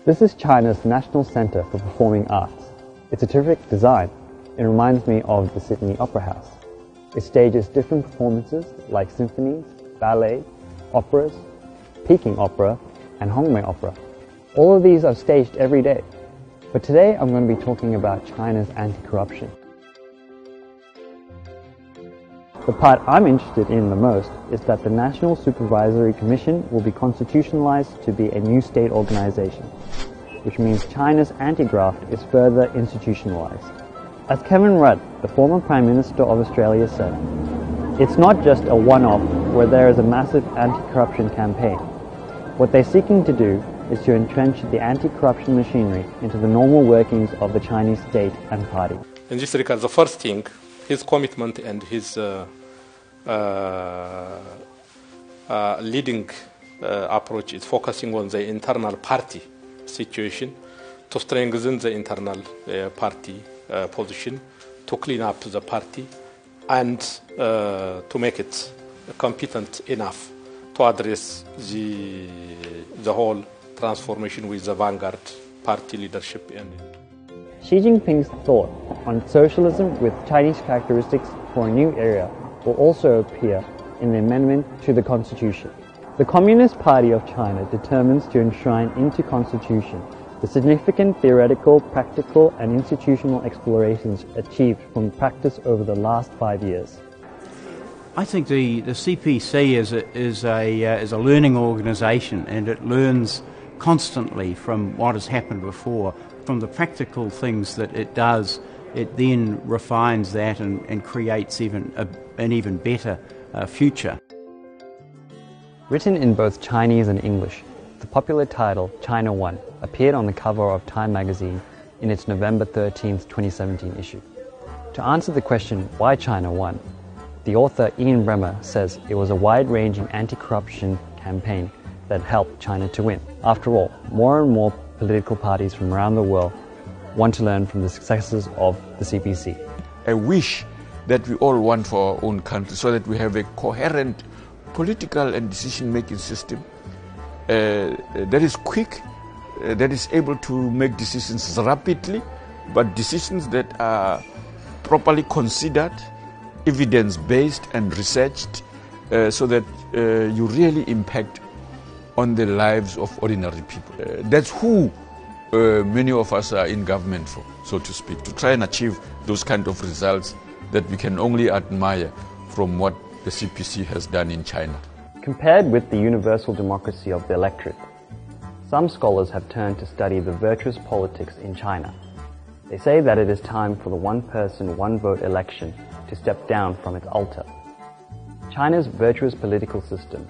This is China's National Center for Performing Arts. It's a terrific design. It reminds me of the Sydney Opera House. It stages different performances like symphonies, ballet, operas, Peking opera, and Hongmei opera. All of these are staged every day. But today I'm going to be talking about China's anti-corruption. The part I'm interested in the most is that the National Supervisory Commission will be constitutionalized to be a new state organization, which means China's anti-graft is further institutionalized. As Kevin Rudd, the former Prime Minister of Australia, said, "It's not just a one-off where there is a massive anti-corruption campaign. What they're seeking to do is to entrench the anti-corruption machinery into the normal workings of the Chinese state and party." In this regard, the first thing, his commitment and his leading approach is focusing on the internal party situation to strengthen the internal party position, to clean up the party, and to make it competent enough to address the whole transformation with the vanguard party leadership. Xi Jinping's thought on socialism with Chinese characteristics for a new era will also appear in the amendment to the Constitution. The Communist Party of China determines to enshrine into Constitution the significant theoretical, practical, and institutional explorations achieved from practice over the last 5 years. I think the CPC is a learning organisation, and it learns constantly from what has happened before. From the practical things that it does, it then refines that and creates an even better future. Written in both Chinese and English, the popular title China One appeared on the cover of Time magazine in its November 13, 2017 issue. To answer the question, why China One, the author Ian Bremmer says it was a wide-ranging anti-corruption campaign that helped China to win. After all, more and more political parties from around the world want to learn from the successes of the CPC. I wish that we all want for our own country so that we have a coherent political and decision-making system that is quick, that is able to make decisions rapidly, but decisions that are properly considered, evidence-based and researched, so that you really impact on the lives of ordinary people. That's who many of us are in government for, so to speak, to try and achieve those kind of results that we can only admire from what the CPC has done in China. Compared with the universal democracy of the electorate, some scholars have turned to study the virtuous politics in China. They say that it is time for the one-person, one-vote election to step down from its altar. China's virtuous political system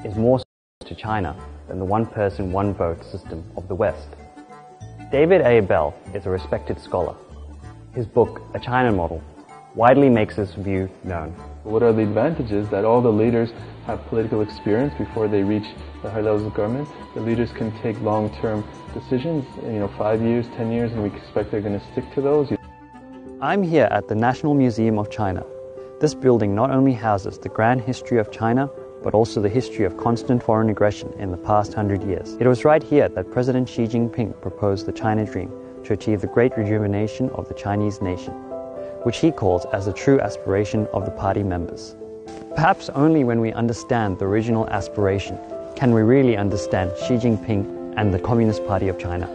is more to China than the one-person, one-vote system of the West. David A. Bell is a respected scholar. His book, A China Model, widely makes this view known. What are the advantages? That all the leaders have political experience before they reach the high levels of government. The leaders can take long-term decisions, 5 years, 10 years, and we expect they're going to stick to those. I'm here at the National Museum of China. This building not only houses the grand history of China, but also the history of constant foreign aggression in the past 100 years. It was right here that President Xi Jinping proposed the China Dream to achieve the great rejuvenation of the Chinese nation, which he calls as the true aspiration of the party members. Perhaps only when we understand the original aspiration can we really understand Xi Jinping and the Communist Party of China.